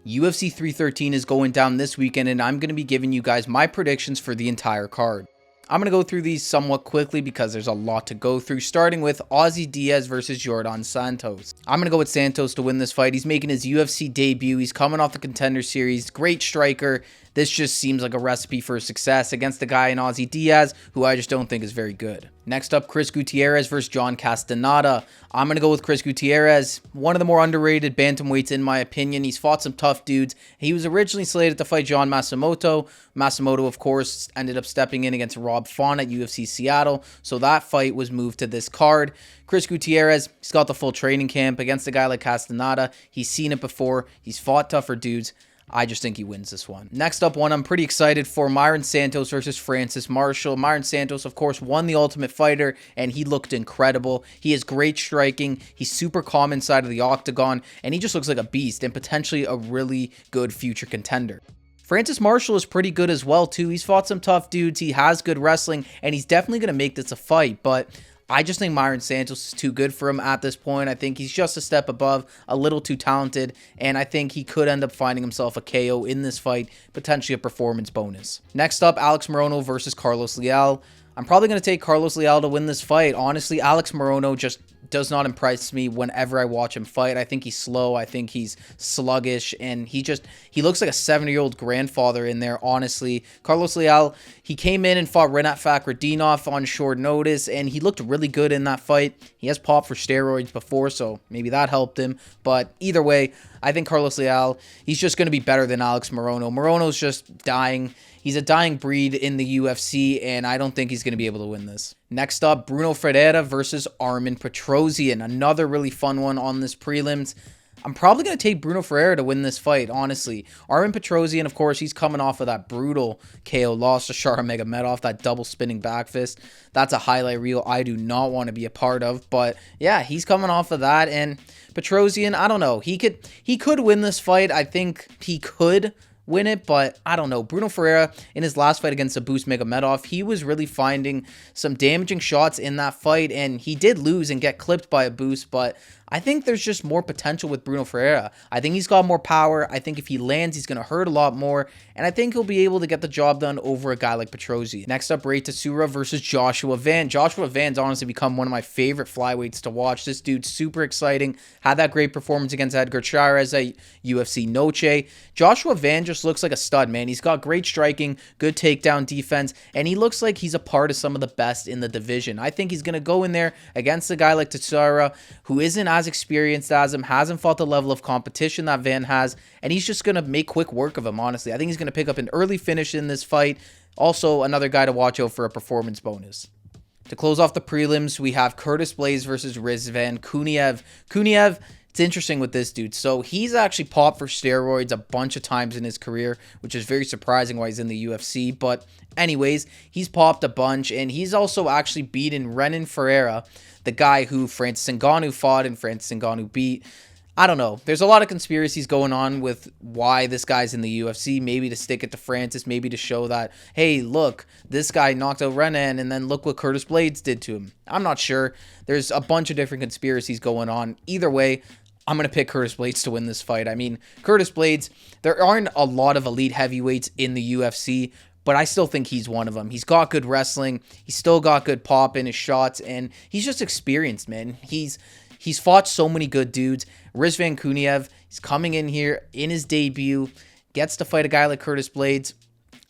UFC 313 is going down this weekend, and I'm going to be giving you guys my predictions for the entire card. I'm going to go through these somewhat quickly because there's a lot to go through, starting with Ozzy Diaz versus Jordan Santos. I'm going to go with Santos to win this fight. He's making his UFC debut. He's coming off the Contender Series. Great striker. This just seems like a recipe for success against a guy in Ozzy Diaz, who I just don't think is very good. Next up, Chris Gutierrez versus John Castaneda. I'm going to go with Chris Gutierrez, one of the more underrated bantamweights in my opinion. He's fought some tough dudes. He was originally slated to fight John Massamoto. Massamoto, of course, ended up stepping in against Rob Font at UFC Seattle, so that fight was moved to this card. Chris Gutierrez, he's got the full training camp against a guy like Castaneda. He's seen it before. He's fought tougher dudes. I just think he wins this one. Next up, one I'm pretty excited for, Myron Santos versus Francis Marshall. Myron Santos, of course, won the Ultimate Fighter, and he looked incredible. He has great striking. He's super calm inside of the octagon, and he just looks like a beast and potentially a really good future contender. Francis Marshall is pretty good as well, too. He's fought some tough dudes. He has good wrestling, and he's definitely going to make this a fight, but I just think Myron Santos is too good for him at this point. I think he's just a step above, a little too talented, and I think he could end up finding himself a KO in this fight, potentially a performance bonus. Next up, Alex Morono versus Carlos Leal. I'm probably going to take Carlos Leal to win this fight. Honestly, Alex Morono just does not impress me whenever I watch him fight. I think he's slow. I think he's sluggish, and he looks like a 70-year-old grandfather in there, honestly. Carlos Leal, he came in and fought Renat Fakhretdinov on short notice, and he looked really good in that fight. He has popped for steroids before, so maybe that helped him. But either way, I think Carlos Leal, he's just going to be better than Alex Morono. Morono's just dying. He's a dying breed in the UFC, and I don't think he's going to be able to win this. Next up, Bruno Ferreira versus Armen Petrosyan. Another really fun one on this prelims. I'm probably going to take Bruno Ferreira to win this fight, honestly. Armen Petrosyan, of course, he's coming off of that brutal KO loss to Sharamagomedov, that double spinning back fist. That's a highlight reel I do not want to be a part of. But yeah, he's coming off of that. And Petrosyan, I don't know. He could win this fight. I think he could win it, but I don't know. Bruno Ferreira, in his last fight against Abus Magomedov, he was really finding some damaging shots in that fight, and he did lose and get clipped by Abus, but I think there's just more potential with Bruno Ferreira. I think he's got more power. I think if he lands, he's going to hurt a lot more, and I think he'll be able to get the job done over a guy like Petrosyan. Next up, Ray Tatsura versus Joshua Van. Joshua Van's honestly become one of my favorite flyweights to watch. This dude's super exciting. Had that great performance against Edgar Chairez at UFC Noche. Joshua Van just looks like a stud, man. He's got great striking, good takedown defense, and he looks like he's a part of some of the best in the division. I think he's going to go in there against a guy like Tatsura, who isn't as experienced as him, hasn't fought the level of competition that Van has, and he's just going to make quick work of him, honestly. I think he's going to pick up an early finish in this fight. Also, another guy to watch out for a performance bonus. To close off the prelims, we have Curtis Blaydes versus Rizvan Kuniev. Kuniev, it's interesting with this dude. So he's actually popped for steroids a bunch of times in his career, which is very surprising why he's in the UFC. But anyways, he's popped a bunch, and he's also actually beaten Renan Ferreira, the guy who Francis Ngannou fought and Francis Ngannou beat. I don't know. There's a lot of conspiracies going on with why this guy's in the UFC. Maybe to stick it to Francis. Maybe to show that, hey, look, this guy knocked out Renan, and then look what Curtis Blaydes did to him. I'm not sure. There's a bunch of different conspiracies going on. Either way, I'm going to pick Curtis Blaydes to win this fight. I mean, Curtis Blaydes, there aren't a lot of elite heavyweights in the UFC, but I still think he's one of them. He's got good wrestling. He's still got good pop in his shots, and he's just experienced, man. He's fought so many good dudes. Rizvan Kuniev, he's coming in here in his debut, gets to fight a guy like Curtis Blaydes.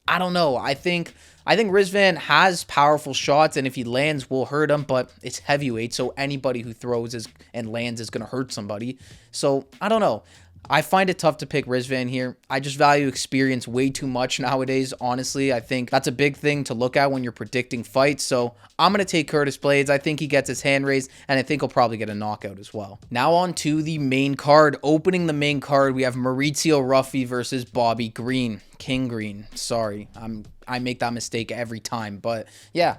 I don't know. I think Rizvan has powerful shots, and if he lands, will hurt him, but it's heavyweight, so anybody who throws and lands is going to hurt somebody. So, I don't know. I find it tough to pick Rizvan here. I just value experience way too much nowadays, honestly. I think that's a big thing to look at when you're predicting fights. So I'm going to take Curtis Blaydes. I think he gets his hand raised, and I think he'll probably get a knockout as well. Now on to the main card. Opening the main card, we have Maurizio Ruffi versus Bobby Green. King Green. Sorry, I make that mistake every time. But yeah,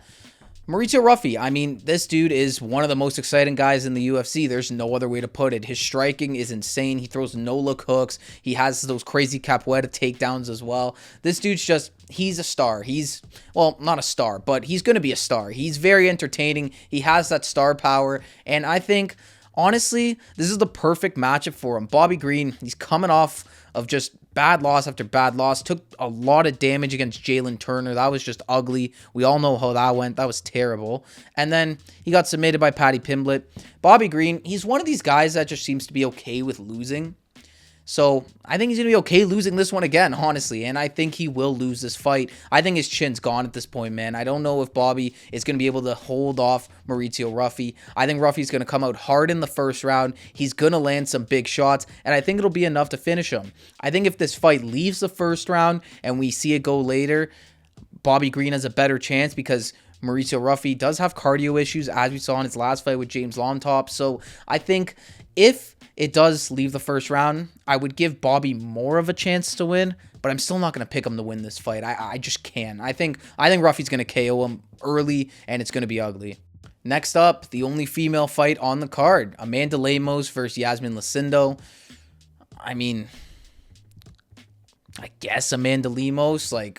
Maurizio Ruffi, I mean, this dude is one of the most exciting guys in the UFC. There's no other way to put it. His striking is insane. He throws no-look hooks. He has those crazy capoeira takedowns as well. This dude's just, he's a star. He's, well, not a star, but he's going to be a star. He's very entertaining. He has that star power, and I think honestly, this is the perfect matchup for him. Bobby Green, he's coming off of just bad loss after bad loss. Took a lot of damage against Jalen Turner. That was just ugly. We all know how that went. That was terrible. And then he got submitted by Paddy Pimblett. Bobby Green, he's one of these guys that just seems to be okay with losing. So I think he's going to be okay losing this one again, honestly. And I think he will lose this fight. I think his chin's gone at this point, man. I don't know if Bobby is going to be able to hold off Maurizio Ruffy. I think Ruffy's going to come out hard in the first round. He's going to land some big shots, and I think it'll be enough to finish him. I think if this fight leaves the first round and we see it go later, Bobby Green has a better chance because Maurizio Ruffy does have cardio issues, as we saw in his last fight with James Lomtop. So I think if it does leave the first round, I would give Bobby more of a chance to win, but I'm still not going to pick him to win this fight. I just can't. I think Ruffy's going to KO him early, and it's going to be ugly. Next up, the only female fight on the card, Amanda Lemos versus Yasmin Lucindo. I mean, I guess Amanda Lemos, I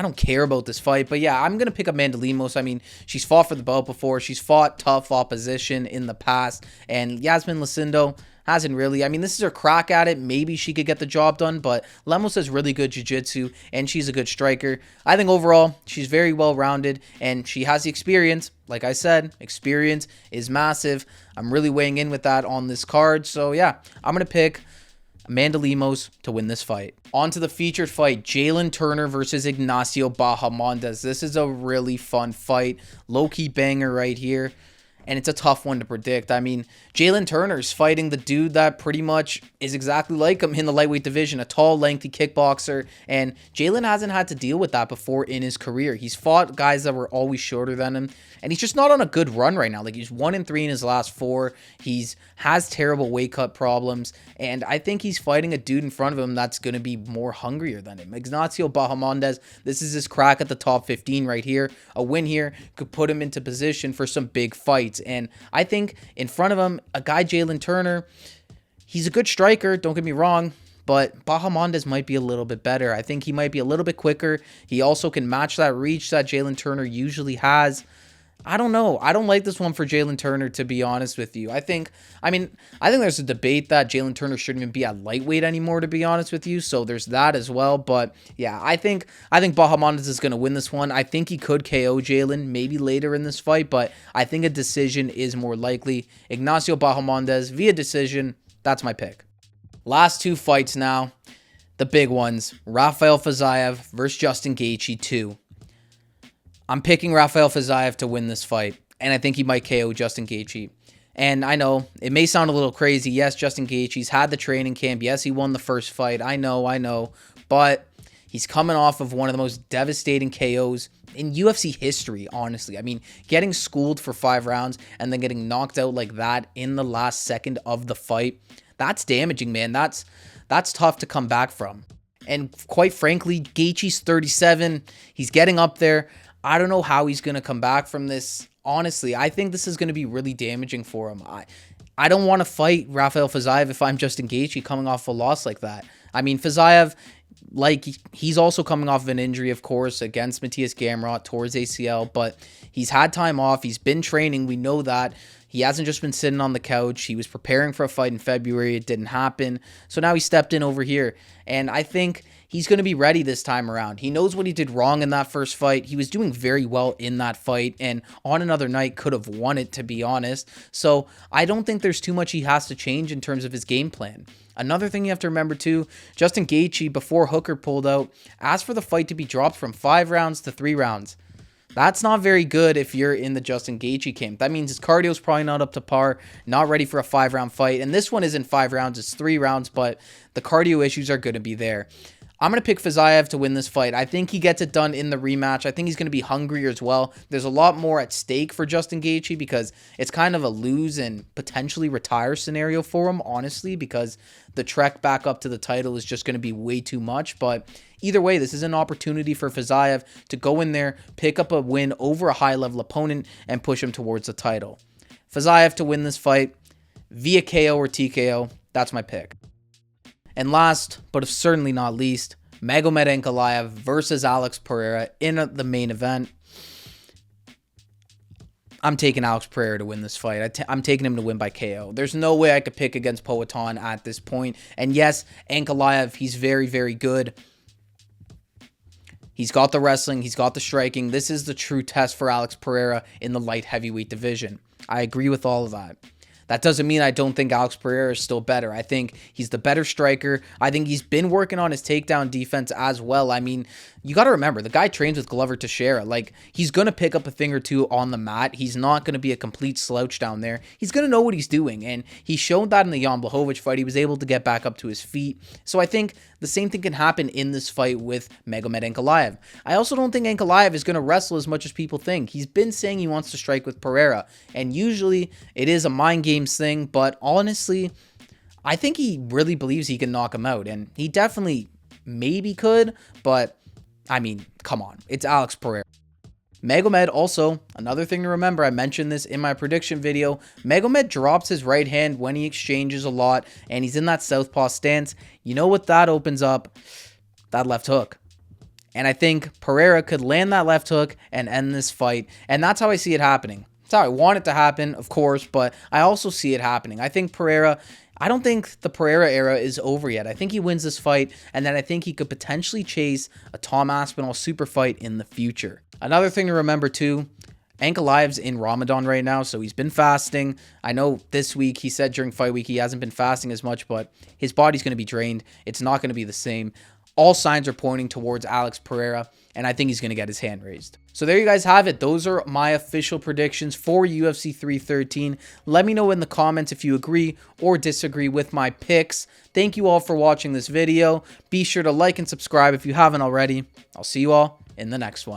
don't care about this fight, but yeah, I'm going to pick Amanda Lemos. I mean, she's fought for the belt before. She's fought tough opposition in the past, and Yasmin Lucindo hasn't really. I mean, this is her crack at it. Maybe she could get the job done, but Lemos has really good jiu-jitsu, and she's a good striker. I think overall, she's very well-rounded, and she has the experience. Like I said, experience is massive. I'm really weighing in with that on this card, so yeah, I'm going to pick Amanda Lemos to win this fight. On to the featured fight, Jalen Turner versus Ignacio Bahamondes. This is a really fun fight. Low-key banger right here. And it's a tough one to predict. I mean, Jalen Turner's fighting the dude that pretty much is exactly like him in the lightweight division, a tall, lengthy kickboxer. And Jalen hasn't had to deal with that before in his career. He's fought guys that were always shorter than him. And he's just not on a good run right now. Like, he's 1-3 in his last 4. Has terrible weight cut problems. And I think he's fighting a dude in front of him that's going to be more hungrier than him. Ignacio Bahamondes, this is his crack at the top 15 right here. A win here could put him into position for some big fights. And I think in front of him, a guy Jalen Turner, he's a good striker, don't get me wrong, but Bahamondes might be a little bit better. I think he might be a little bit quicker. He also can match that reach that Jalen Turner usually has. I don't know. I don't like this one for Jalen Turner, to be honest with you. I think there's a debate that Jalen Turner shouldn't even be at lightweight anymore, to be honest with you. So there's that as well. But yeah, I think Bahamondes is going to win this one. I think he could KO Jalen maybe later in this fight, but I think a decision is more likely. Ignacio Bahamondes via decision. That's my pick. Last 2 fights now. The big ones. Rafael Fiziev versus Justin Gaethje 2. I'm picking Rafael Fiziev to win this fight, and I think he might KO Justin Gaethje. And I know, it may sound a little crazy. Yes, Justin Gaethje's had the training camp. Yes, he won the first fight. I know. But he's coming off of one of the most devastating KOs in UFC history, honestly. I mean, getting schooled for 5 rounds and then getting knocked out like that in the last second of the fight, that's damaging, man. That's tough to come back from. And quite frankly, Gaethje's 37. He's getting up there. I don't know how he's going to come back from this. Honestly, I think this is going to be really damaging for him. I don't want to fight Rafael Fiziev if I'm Justin Gaethje coming off a loss like that. I mean, Fiziev, he's also coming off of an injury, of course, against Matthias Gamrot towards ACL, but he's had time off. He's been training. We know that. He hasn't just been sitting on the couch. He was preparing for a fight in February. It didn't happen. So now he stepped in over here. And I think he's going to be ready this time around. He knows what he did wrong in that first fight. He was doing very well in that fight. And on another night could have won it, to be honest. So I don't think there's too much he has to change in terms of his game plan. Another thing you have to remember too, Justin Gaethje, before Hooker pulled out, asked for the fight to be dropped from 5 rounds to 3 rounds. That's not very good if you're in the Justin Gaethje camp. That means his cardio's probably not up to par, not ready for a 5-round fight. And this one isn't 5 rounds, it's 3 rounds, but the cardio issues are going to be there. I'm going to pick Fiziev to win this fight. I think he gets it done in the rematch. I think he's going to be hungrier as well. There's a lot more at stake for Justin Gaethje because it's kind of a lose and potentially retire scenario for him, honestly, because the trek back up to the title is just going to be way too much. But either way, this is an opportunity for Fiziev to go in there, pick up a win over a high-level opponent, and push him towards the title. Fiziev to win this fight via KO or TKO. That's my pick. And last, but certainly not least, Magomed Ankalaev versus Alex Pereira in the main event. I'm taking Alex Pereira to win this fight. I'm taking him to win by KO. There's no way I could pick against Poatan at this point. And yes, Ankalaev, he's very, very good. He's got the wrestling. He's got the striking. This is the true test for Alex Pereira in the light heavyweight division. I agree with all of that. That doesn't mean I don't think Alex Pereira is still better. I think he's the better striker. I think he's been working on his takedown defense as well. I mean, you got to remember, the guy trains with Glover Teixeira. Like, he's going to pick up a thing or two on the mat. He's not going to be a complete slouch down there. He's going to know what he's doing, and he showed that in the Jan Blachowicz fight. He was able to get back up to his feet. So I think the same thing can happen in this fight with Magomed Ankalaev. I also don't think Ankalaev is going to wrestle as much as people think. He's been saying he wants to strike with Pereira, and usually it is a mind games thing, but honestly, I think he really believes he can knock him out, and he definitely maybe could, but I mean, come on. It's Alex Pereira. Magomed also, another thing to remember, I mentioned this in my prediction video, Magomed drops his right hand when he exchanges a lot, and he's in that southpaw stance. You know what that opens up? That left hook. And I think Pereira could land that left hook and end this fight, and that's how I see it happening. That's how I want it to happen, of course, but I also see it happening. I think Pereira... I don't think the Pereira era is over yet. I think he wins this fight, and then I think he could potentially chase a Tom Aspinall super fight in the future. Another thing to remember too, Ankalaev's in Ramadan right now, so he's been fasting. I know this week, he said during fight week, he hasn't been fasting as much, but his body's going to be drained. It's not going to be the same. All signs are pointing towards Alex Pereira, and I think he's going to get his hand raised. So there you guys have it. Those are my official predictions for UFC 313. Let me know in the comments if you agree or disagree with my picks. Thank you all for watching this video. Be sure to like and subscribe if you haven't already. I'll see you all in the next one.